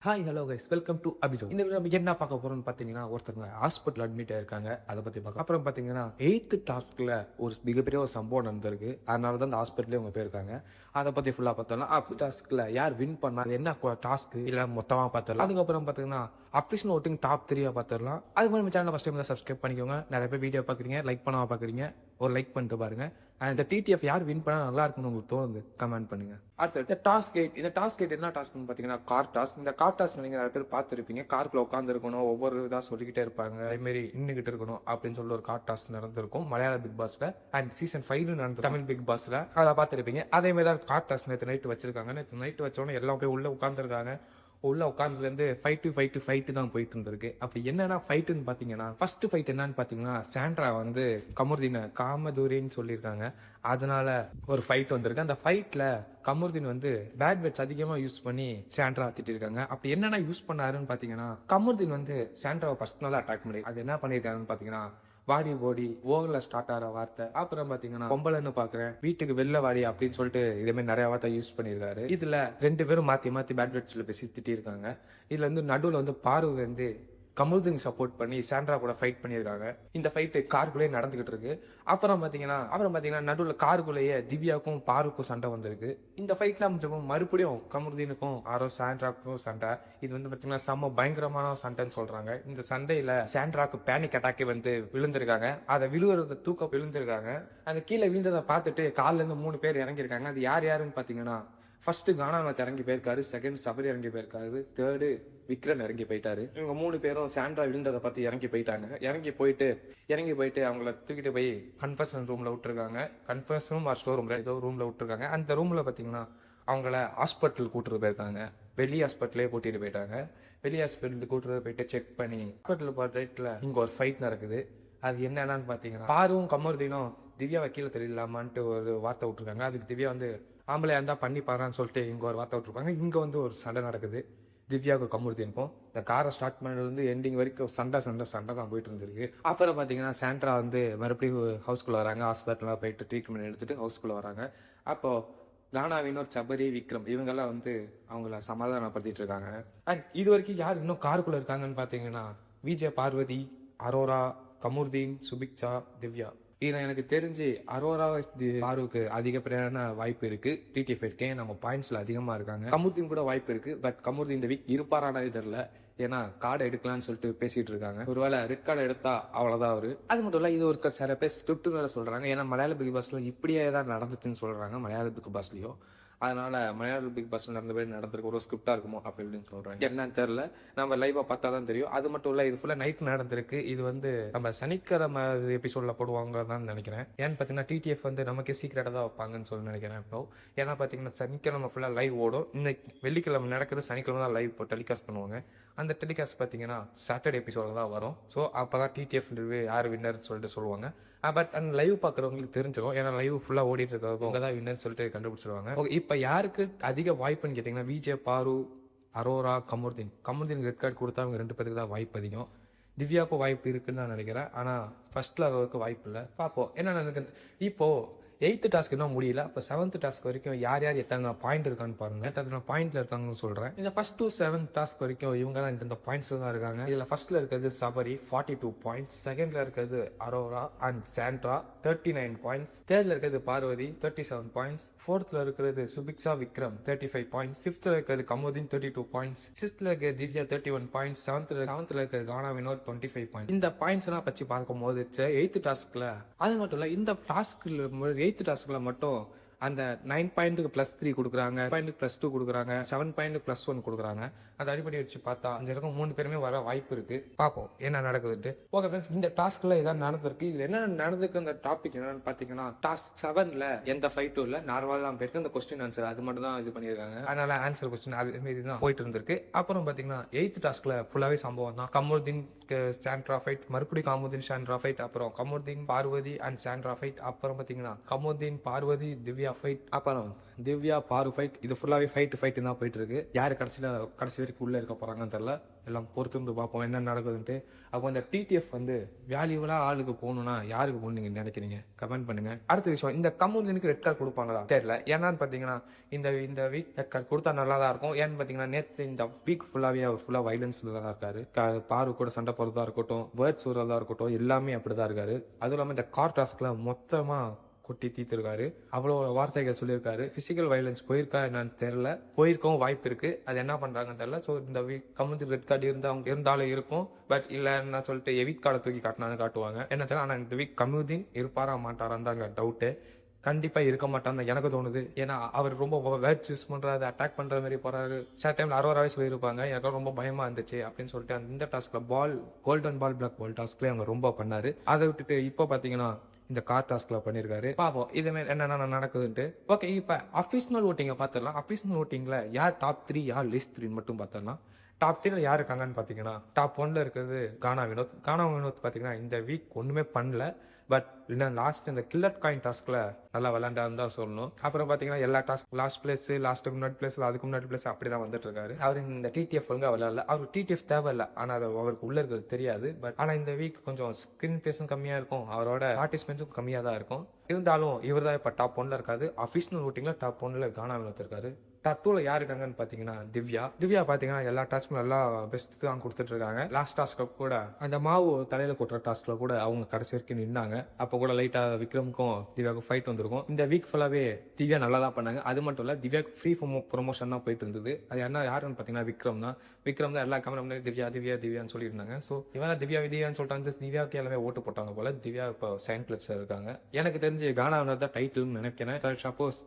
Hi hello guys welcome to அபிசோ. இந்த video நம்ம என்ன பார்க்க போறோம்னு பார்த்தீங்கன்னா, ஒருத்தவங்க ஹாஸ்பிட்டல் அட்மிட் ஆயிருக்காங்க. அதை பற்றி பார்க்கலாம். அப்புறம் பார்த்தீங்கன்னா 8th டாஸ்க்ல ஒரு மிகப்பெரிய ஒரு சம்பவம் நடந்திருக்கு. அதனால தான் அந்த ஹாஸ்பிட்டலே அவங்க போயிருக்காங்க. அதை பற்றி ஃபுல்லாக பார்த்தோம்னா, டாஸ்க்ல யார் வின் பண்ணா, என்ன டாஸ்க் இல்லை மொத்தமாக பார்த்துடலாம். அதுக்கப்புறம் பார்த்தீங்கன்னா அஃபிஷியல் ஓட்டிங் டாப் 3 பார்த்துடலாம். அதுக்கு நம்ம சேனல் ஃபஸ்ட் டைம் தான் சப்ஸ்கிரைப் பண்ணிக்கோங்க. நிறைய பேர் வீடியோ பார்க்குறீங்க, லைக் பண்ணாமல் பார்க்குறீங்க. ஒரு லைக் பண்ணிட்டு பாருங்க. இந்த டிடிஎஃப் யார் வின் பண்ணா நல்லா இருக்குன்னு உங்களுக்கு தோணுது கமெண்ட் பண்ணுங்க. அடுத்து இந்த டாஸ்க் 8. இந்த டாஸ்க் 8 என்ன டாஸ்க்னு பார்த்தீங்கன்னா கார் டாஸ்க். இந்த கார் டாஸ்க் நீங்க நிறைய பேர் பார்த்துருப்பீங்க. காருக்குள்ள உட்காந்து இருக்கணும், ஒவ்வொரு இதாக சொல்லிக்கிட்டே இருப்பாங்க, அதே மாதிரி இன்னுகிட்டு இருக்கணும் அப்படின்னு சொல்லி ஒரு கார் டாஸ்க் நடந்திருக்கும் மலையாள பிக் பாஸ்ல அண்ட் சீசன் 5 நடந்து தமிழ் பிக் பாஸ்ல அதை பார்த்துருப்பீங்க. அதே மாதிரி தான் கார் டாஸ்க் நேற்று நைட்டு வச்சிருக்காங்க. நேற்று நைட்டு வச்சோன்னே எல்லாம் போய் உள்ள உட்காந்துருக்காங்க. உள்ள உட்காந்துலேருந்து ஃபைட்டு தான் போயிட்டு இருந்திருக்கு. அப்படி என்னன்னா ஃபைட்டுன்னு பார்த்தீங்கன்னா, ஃபர்ஸ்ட் ஃபைட் என்னன்னு பார்த்தீங்கன்னா, சாண்ட்ரா வந்து கமருதீனை காமதூரின்னு சொல்லியிருக்காங்க. அதனால ஒரு ஃபைட் வந்திருக்கு. அந்த ஃபைட்ல கமருதீன் வந்து பேட் வேர்ட்ஸ் அதிகமாக யூஸ் பண்ணி சாண்ட்ரா திட்டிருக்காங்க. அப்படி என்னென்ன யூஸ் பண்ணாருன்னு பார்த்தீங்கன்னா, கமருதீன் வந்து சாண்ட்ராவை பர்சனலாக அட்டாக் பண்ணி அது என்ன பண்ணியிருக்காருன்னு பார்த்தீங்கன்னா, வாடி போடி ஓவர்ல ஸ்டார்ட் ஆகிற வார்த்தை, அப்புறம் பாத்தீங்கன்னா பொம்பளைன்னு பாக்குறேன், வீட்டுக்கு வெளில வாடி அப்படின்னு சொல்லிட்டு இதே மாதிரி நிறைய வார்த்தை யூஸ் பண்ணிருக்காரு. இதுல 2 பேரும் மாத்தி மாத்தி பேட் வேர்ட்ஸ்ல பேசி திட்டி இருக்காங்க. இதுல வந்து நடுவுல வந்து பாரு வந்து கமருதீன் சப்போர்ட் பண்ணி சாண்ட்ரா கூட ஃபைட் பண்ணியிருக்காங்க. இந்த ஃபைட் காருக்குள்ளேயே நடந்துகிட்டு இருக்கு. அப்புறம் பாத்தீங்கன்னா நடுவில் காருக்குள்ளேயே திவ்யாவுக்கும் பாருக்கும் சண்டை வந்திருக்கு. இந்த ஃபைட்ல அமைச்சவும் மறுபடியும் கமருதீனுக்கும் சாண்ட்ராக்கும் சண்டை. இது வந்து பாத்தீங்கன்னா செம்ம பயங்கரமான சண்டைன்னு சொல்றாங்க. இந்த சண்டையில சாண்ட்ராக்கு பேனிக் அட்டாக்கே வந்து விழுந்திருக்காங்க. அதை விழுவுறத தூக்க விழுந்திருக்காங்க. அந்த கீழே விழுந்ததை பார்த்துட்டு காலில இருந்து 3 பேர் இறங்கியிருக்காங்க. அது யார் யாருன்னு பாத்தீங்கன்னா, ஃபர்ஸ்ட் கானாநாத் இறங்கி போயிருக்காரு, செகண்ட் சபரி இறங்கி போயிருக்காரு, தேர்டு விக்ரம் இறங்கி போயிட்டாரு. இவங்க 3 பேரும் சாண்ட்ரா விழுந்ததை பார்த்து இறங்கி போயிட்டாங்க. இறங்கி போயிட்டு அவங்கள தூக்கிட்டு போய் கன்ஃபர்ஷன் ரூம்ல விட்டுருக்காங்க. Confession room or store room ஏதோ ரூம்ல விட்டுருக்காங்க. அந்த ரூம்ல பாத்தீங்கன்னா அவங்கள ஹாஸ்பிட்டல் கூட்டிட்டு போயிருக்காங்க. வெளி ஹாஸ்பிட்டலே கூட்டிட்டு போயிட்டாங்க. வெளி ஹாஸ்பிட்டலுக்கு கூட்டிட்டு போயிட்டு செக் பண்ணி ஹாஸ்பிட்டல் பார்ட்ல இங்க ஒரு ஃபைட் நடக்குது. அது என்னன்னு பாத்தீங்கன்னா, பாரும் கமருதீனும் திவ்யா வக்கீல தெரியலாமான்ட்டு ஒரு வார்த்தை விட்டுருக்காங்க. அதுக்கு திவ்யா வந்து ஆம்பளையா இருந்தா பண்ணி பாறான்னு சொல்லிட்டு இங்க ஒரு வார்த்தை விட்டுருப்பாங்க. இங்க வந்து ஒரு சண்டை நடக்குது திவ்யாவுக்கும் கமருதீனுக்கும். இந்த காரை ஸ்டார்ட் பண்ணதுலேருந்து எண்டிங் வரைக்கும் சண்டை தான் போயிட்டு இருந்திருக்கு. அப்புறம் பார்த்தீங்கன்னா சாண்ட்ரா வந்து மறுபடியும் ஹவுஸ்குள்ளே வராங்க. ஹாஸ்பிட்டலாக போயிட்டு ட்ரீட்மெண்ட் எடுத்துட்டு ஹவுஸ்குள்ளே வராங்க. அப்போ கானா வினோத், சபரி, விக்ரம் இவங்கெல்லாம் வந்து அவங்கள சமாதானப்படுத்திட்டு இருக்காங்க. அண்ட் இது வரைக்கும் யார் இன்னும் காருக்குள்ளே இருக்காங்கன்னு பார்த்தீங்கன்னா, விஜய், பார்வதி, அரோரா, கமருதீன், சுபிக்ஷா, திவ்யா. இதுல எனக்கு தெரிஞ்சு அரோரா பாருக்கு அதிகப்படியான வாய்ப்பு இருக்கு. டிடிஎஃப் இருக்கேன், நம்ம பாயிண்ட்ஸ்ல அதிகமா இருக்காங்க. கமருதீன் கூட வாய்ப்பு இருக்கு. பட் கமருதீன் இந்த வீக் இருப்பாரானா தெரியல. ஏன்னா கார்டு எடுக்கலாம்னு சொல்லிட்டு பேசிட்டு இருக்காங்க. ஒருவேளை ரெட் கார்டு எடுத்தா அவ்வளவுதான் அவரு. அது மட்டும் இல்ல, இது ஒரு சில பேர் ஸ்கிரிப்ட் வேற சொல்றாங்க. ஏன்னா மலையாள பிக் பாஸ்ல இப்படியே தான் நடந்துச்சுன்னு சொல்றாங்க மலையாள பிக் பாஸ்லயும். அதனால மலையாள பிக் பாஸ்ல நடந்திருக்கு ஒரு ஸ்கிரிப்டா இருக்குமோ அப்படின்னு சொல்றாங்க. என்னன்னு தெரியல, நம்ம லைவா பார்த்தா தான் தெரியும். அது மட்டும் இல்ல, இது ஃபுல்லா நைட் நடந்திருக்கு. இது வந்து நம்ம சனிக்கிழமை எபிசோட்ல போடுவாங்கன்னு நினைக்கிறேன். ஏன்னு பாத்தீங்கன்னா டிடிஎஃப் வந்து நமக்கே சீக்கிரட்டா தான் வைப்பாங்கன்னு சொல்லி நினைக்கிறேன் இப்போ. ஏன்னா பாத்தீங்கன்னா சனிக்கிழமை ஃபுல்லா லைவ் ஓடும். இன்னைக்கு வெள்ளிக்கிழமை நடக்குது, சனிக்கிழமை தான் லைவ் இப்போ டெலிகாஸ்ட் பண்ணுவாங்க. அந்த டெலிகாஸ்ட் பார்த்தீங்கன்னா சாட்டர்டே எபிசோட தான் வரும். ஸோ அப்போ தான் டிடிஎஃப் யார் வின்னர்னு சொல்லிட்டு சொல்லுவாங்க. பட் அந்த லைவ் பார்க்குறவங்களுக்கு தெரிஞ்சிடும். ஏன்னா லைவ் ஃபுல்லாக ஓடிட்டு இருக்கிறது அவங்க தான் வின்னர்னு சொல்லிட்டு கண்டுபிடிச்சிருவாங்க. ஓகே, இப்போ யாருக்கு அதிக வாய்ப்புன்னு கேட்டிங்கன்னா, விஜய், பாரு, அரோரா, கமருதீன் ரெட் கார்டு கொடுத்தா அவங்க 2 பேருக்கு தான் வாய்ப்பு அதிகம். திவ்யாவுக்கும் வாய்ப்பு இருக்குன்னு நான் நினைக்கிறேன். ஆனால் ஃபர்ஸ்ட்ல அளவுக்கு வாய்ப்பு இல்லை. பார்ப்போம் என்ன நடக்குது. இப்போ 8th டாஸ்க் இன்னும் முடியல. அப்போ 7th டாஸ்க் வரைக்கும் யார் யார் எத்தனை பாயிண்ட் இருக்கான்னு பாருங்க. எத்தனை பாயிண்ட்ல இருக்காங்கன்னு சொல்றேன். இந்த ஃபர்ஸ்ட் டு 7th டாஸ்க் வரைக்கும் இவங்க தான் இந்த பாயிண்ட்ஸ்ல தான் இருக்காங்க. இதுல ஃபர்ஸ்ட்ல இருக்கிறது சபரி 42 பாயிண்ட்ஸ், செகண்ட்ல இருக்கிறது அரோரா அண்ட் சாண்ட்ரா 39 பாயிண்ட்ஸ், தேர்ட்ல இருக்கிறது பார்வதி 37 பாயிண்ட்ஸ், ஃபோர்த்ல இருக்கிறது சுபிக்ஷா, விக்ரம் 35 பாயிண்ட்ஸ், ஃபிஃப்த்ல இருக்கிறது கமருதீன் 32 பாயிண்ட்ஸ், சிக்ஸ்த்ல இருக்கிறது திவ்யா 31 பாயிண்ட்ஸ், செவன்த்ல இருக்கிறது கானா வினோத் 25 பாயிண்ட்ஸ். இந்த பாயிண்ட்ஸ் எல்லாம் பற்றி பார்க்கும் போது 8th டாஸ்க்ல அது மட்டும் இல்ல, இந்த டாஸ்க்ல 8th டாஸ்க்ல மட்டும் அந்த 9 பாயிண்ட்டுக்கு +3 கொடுக்குறாங்க, பாயிண்ட்டுக்கு +2 கொடுக்குறாங்க, 7 பாயிண்ட்டுக்கு +1 கொடுக்குறாங்க. அந்த அடிப்படை வச்சு பார்த்தா அந்த இருக்கும் 3 பேருமே வர வாய்ப்பு இருக்கு. பார்ப்போம் என்ன நடக்குதுட்டு. ஓகே ஃப்ரெண்ட்ஸ், இந்த டாஸ்க்ல இதான் நடந்திருக்கு. இதுல என்ன நடந்திருக்கு அந்த டாபிக் என்னன்னு பாத்தீங்கன்னா, டாஸ்க் 7ல எந்த ஃபைட்டும் இல்ல, நார்மலா தான் போயிருக்கு. இந்த கொஸ்டின் ஆன்சர் அது மட்டும் தான் இது பண்ணிருக்காங்க. அதனால ஆன்சர் கொஸ்டின் அது மாரி தான் போயிட்டு இருந்திருக்கு. அப்புறம் பாத்தீங்கன்னா 8th டாஸ்க்ல ஃபுல்லாவே சம்பவம் தான். கமருதீன் சாண்ட்ரா ஃபைட், மறுபடியும் கமருதீன் சாண்ட்ரா ஃபைட், அப்புறம் Kamarudeen Parvathy and Sandra fight, அப்புறம் பாத்தீங்கன்னா கமருதீன் பார்வதி திவ்யா திவ்யா ஃபைட், அப்புறம் திவ்யா பாரு ஃபைட். இது ஃபுல்லாகவே ஃபைட்டு தான் போயிட்டு இருக்கு. யார் கடைசி வரைக்கும் உள்ளே இருக்க போகிறாங்கன்னு தெரில. எல்லாம் பொறுத்திருந்து பார்ப்போம் என்ன நடக்குதுன்ட்டு. அப்போ இந்த டிடிஎஃப் வந்து வேல்யூவலாக ஆளுக்கு போகணுன்னா யாருக்கு போகணும் நீங்கள் நினைக்கிறீங்க? கமெண்ட் பண்ணுங்க. அடுத்த விஷயம், இந்த கமுதினுக்கு ரெட் கார்டு கொடுப்பாங்களா தெரியல. ஏன்னான்னு பார்த்தீங்கன்னா இந்த வீக் ரெட் கார்டு கொடுத்தா நல்லா தான் இருக்கும். ஏன்னு பார்த்தீங்கன்னா நேற்று இந்த வீக் ஃபுல்லாகவே அவர் ஃபுல்லாக வைலன்ஸில் தான் இருக்காரு. பாரு கூட சண்டை போடுறதா இருக்கட்டும், வேர்ட்ஸ் விடுறதா இருக்கட்டும், எல்லாமே அப்படி தான் இருக்காரு. அதுவும் இல்லாமல் இந்த கார் டாஸ்கில் மொத்தமாக கொட்டி தீர்த்திருக்காரு. அவ்வளோ வார்த்தைகள் சொல்லியிருக்காரு. பிசிக்கல் வயலன்ஸ் போயிருக்கா என்னன்னு தெரியல. போயிருக்கவும் வாய்ப்பு இருக்கு. அது என்ன பண்றாங்கன்னு தெரியல. ஸோ இந்த வீக் கமுதி ரெட் கார்டு இருந்தாலும் இருக்கும். பட் இல்லைன்னா சொல்லிட்டு எவிட் கார்டை தூக்கி காட்டினான்னு காட்டுவாங்க என்ன தெரியல. ஆனால் இந்த வீக் கமுதின் இருப்பாரா மாட்டாரான்னு தாங்க டவுட்டு. கண்டிப்பா இருக்க மாட்டான்னு எனக்கு தோணுது. ஏன்னா அவர் ரொம்ப வேர்ட்ஸ் யூஸ் பண்றாரு, அட்டாக் பண்ற மாதிரி போறாரு. சில டைம்ல 60 சொல்லியிருப்பாங்க. எனக்கு ரொம்ப பயமா இருந்துச்சு அப்படின்னு சொல்லிட்டு இந்த டாஸ்க்ல கோல்டன் பால் பிளாக் பால் டாஸ்க்ல அவங்க ரொம்ப பண்ணாரு. அதை விட்டுட்டு இப்போ பாத்தீங்கன்னா இந்த கார் டாஸ்க்ல பண்ணிருக்காரு. பாப்போம் இதுமாரி என்னென்ன நடக்குதுன்ட்டு. ஓகே, இப்ப அபிஷனல் ஓட்டிங்க பாத்திரலாம். அபிஷனல் ஓட்டிங்ல யார் டாப் 3 யார் லிஸ்ட் 3 மட்டும் பாத்திரலாம். டாப் 3 யார் இருக்காங்கன்னு பாத்தீங்கன்னா, டாப் 1 இருக்கிறது கானா வினோத் பாத்தீங்கன்னா இந்த வீக் ஒண்ணுமே பண்ணல. பட் இன்னும் லாஸ்ட் இந்த கில்லர் காயின் டாஸ்க்ல நல்லா விளையாண்டான்னு தான் சொல்லணும். அப்புறம் பாத்தீங்கன்னா எல்லா டாஸ்க் லாஸ்ட் பிளேஸ், லாஸ்ட்டுக்கு முன்னாடி பிளேஸ், அதுக்கு முன்னாடி பிளேஸ் அப்படிதான் வந்துட்டு இருக்காரு. அவர் இந்த டிடிஎஃப் ஒழுங்கா விளையாடல. அவருக்கு டிடிஎஃப் தேவையில்ல, ஆனா அது அவருக்கு உள்ள இருக்கிறது தெரியாது. பட் ஆனா இந்த வீக் கொஞ்சம் ஸ்கிரீன் பேஸும் கம்மியா இருக்கும், அவரோட பார்ட்டிசிபென்ட்ஸும் கம்மியா தான் இருக்கும். இருந்தாலும் இவர் தான் இப்ப டாப் 1ல இருக்காது. அபிஷனல் ஓட்டிங்ல டாப் 1ல கானா வினோத் இருக்காரு. டாப் 2ல யார் இருக்காங்கன்னு பாத்தீங்கன்னா திவ்யா பாத்தீங்கன்னா எல்லா டாஸ்க்கும் நல்லா பெஸ்ட் தான் கொடுத்துட்டு இருக்காங்க. லாஸ்ட் டாஸ்க்ல கூட அந்த மாவு தலையில கொட்டுற டாஸ்க்ல கூட அவங்க கடைசி வரைக்கும் நின்னாங்க. அப்ப கூட லைட்டா விக்ரமுக்கும் திவ்யாவுக்கும் ஃபைட் வந்திருக்கும். இந்த வீக் ஃபுல்லாவே திவ்யா நல்லா தான் பண்ணாங்க. அது மட்டும் இல்ல, திவ்யாவுக்கு ஃப்ரீ ப்ரொமோஷன் தான் போயிட்டு இருந்தது. அது யாருன்னு பாத்தீங்கன்னா விக்ரம் தான் எல்லா கேமரா திவ்யான்னு சொல்லிட்டு இருந்தாங்க. சோ இவன் திவ்யான்னு சொல்லிட்டு திவ்யாவுக்கு எல்லாமே ஓட்டு போட்டாங்க போல. திவ்யா இப்போ செகண்ட் பிளேஸ்ல இருக்காங்க. எனக்கு தெரிஞ்சு கானா தான் டைட்டில் நினைக்கிறேன். சப்போஸ்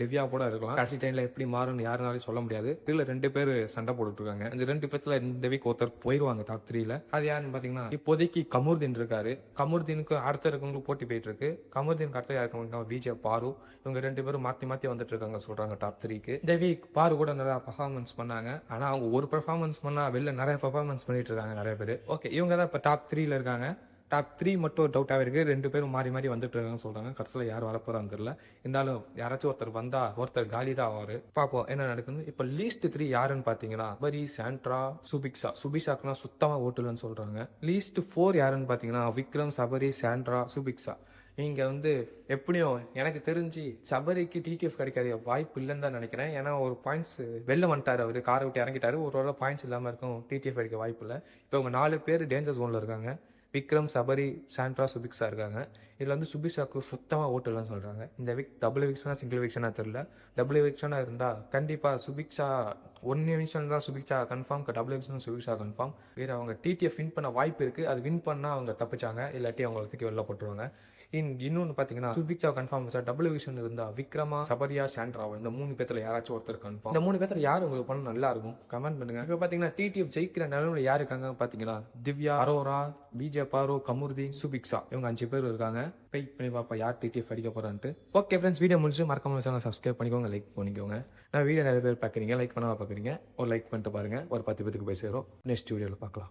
திவ்யா கூட இருக்கலாம். கடைசி டைம்ல எப்படி மாறும்னு யாருனாலும் சொல்ல முடியாது. இதுல 2 பேர் சண்டை போட்டுட்டு இருக்காங்க. இந்த 2 பேர்ல இந்த வீக் ஒருத்தர் போயிருவாங்க டாப் 3ல. அது யாருன்னு பாத்தீங்கன்னா இப்போதைக்கு கமுர்தீன் இருக்காரு. கமுர்தீனுக்கு அடுத்த இருக்கவங்களுக்கு போட்டி போயிட்டு இருக்கு. கமுர்தீனுக்கு அடுத்த இருக்கவங்க விஜய் பாரு. இவங்க 2 பேரும் மாத்தி வந்துட்டு இருக்காங்க சொல்றாங்க டாப் 3க்கு. இந்த வீக் பாரு கூட நல்லா பெர்ஃபார்மன்ஸ் பண்ணாங்க. ஆனா அவங்க ஒரு பெர்ஃபார்மன்ஸ் பண்ணா வெளில நிறைய பெர்ஃபார்மன்ஸ் பண்ணிட்டு இருக்காங்க நிறைய பேர். ஓகே, இவங்க தான் இப்ப டாப் 3ல இருக்காங்க. டாப் 3 மட்டும் டவுட்டாக இருக்கு. 2 பேரும் மாறி வந்துட்டு இருக்காங்கன்னு சொல்றாங்க. கடைசியில் யார் வரப்போறான்னு தெரியல. இருந்தாலும் யாராச்சும் ஒருத்தர் வந்தா ஒருத்தர் காலி தான் ஆவாரு. பாப்போம் என்ன நடக்குது. இப்ப லீஸ்ட் 3 யாருன்னு பாத்தீங்கன்னா சபரி, சாண்ட்ரா, சுபிக்ஷாக்குனா சுத்தமா ஓட்டுலன்னு சொல்றாங்க. லீஸ்ட் 4 யாருன்னு பாத்தீங்கன்னா விக்ரம், சபரி, சாண்ட்ரா, சுபிக்ஷா. இங்க வந்து எப்படியும் எனக்கு தெரிஞ்சு சபரிக்கு டிடிஎஃப் கிடைக்காத வாய்ப்பு இல்லைன்னு தான் நினைக்கிறேன். ஏன்னா ஒரு பாயிண்ட்ஸ் வெளில வந்துட்டாரு, அவரு காரை விட்டு இறங்கிட்டாரு. ஒரு பாயிண்ட்ஸ் இல்லாம இருக்கும், டிடிஎஃப் கிடைக்க வாய்ப்பு இல்லை. இப்போ இவங்க 4 பேர் டேஞ்சர் ஜோன்ல இருக்காங்க. விக்ரம், சபரி, சாண்ட்ரா, சுபிக்ஷா இருக்காங்க. இதுல வந்து சுபிக்ஷாக்கு சுத்தமா ஓட்டு இல்லைன்னு சொல்றாங்க. இந்த வீக் டபுள் எவிக்ஷனா சிங்கிள் எவிக்ஷனா தெரியல. டபுள் எவிக்ஷனா இருந்தா கண்டிப்பா சுபிக்ஷா 1 நிமிஷம் தான் Subiksha confirm. Double eviction Subiksha confirm. வேற அவங்க டிடிஎஃப் வின் பண்ண வாய்ப்பு இருக்கு. அது வின் பண்ணா அவங்க தப்பிச்சாங்க, இல்லாட்டி அவங்க தூக்கி வெளில போட்டுருவாங்க. இன்னொன்னு பாத்தீங்கன்னா சுபிக்ஷா கன்ஃபார்ம். டபுள் எவிக்ஷன் இருந்தா விக்ரமா, சபரியா, சாண்ட்ராவா இந்த 3 பேர்ல யாராச்சும் ஒருத்தர் கன்ஃபார்ம். இந்த 3 பேர்ல யார் உங்களுக்கு பண்ண நல்லா இருக்கும் கமெண்ட் பண்ணுங்க. இப்ப பாத்தீங்கன்னா டிடிஎஃப் ஜெயிக்கிற நிலைமையில யாரு இருக்காங்க பாத்தீங்கன்னா திவ்யா, அரோரா, விஜய் பாரு, கமுர்தீன், சுபிக்ஷா இவங்க 5 பேர் இருக்காங்க. வெயிட் பண்ணி பாப்பா யார் டிடிஎஃப் அடிக்க போறான்ட்டு. ஓகே ஃப்ரெண்ட்ஸ், வீடியோ முடிச்சு மறக்காம சேனல் சப்ஸ்கிரைப் பண்ணிக்கோங்க, லைக் பண்ணிக்கோங்க. நான் வீடியோ நிறைய பேர் பாக்குறீங்க, லைக் பண்ணாம பாக்குறீங்க. ஒரு லைக் பண்ணிட்டு பாருங்க. ஒரு 10 பேருக்கு போய் சேரும். நெக்ஸ்ட் வீடியோல பார்க்கலாம்.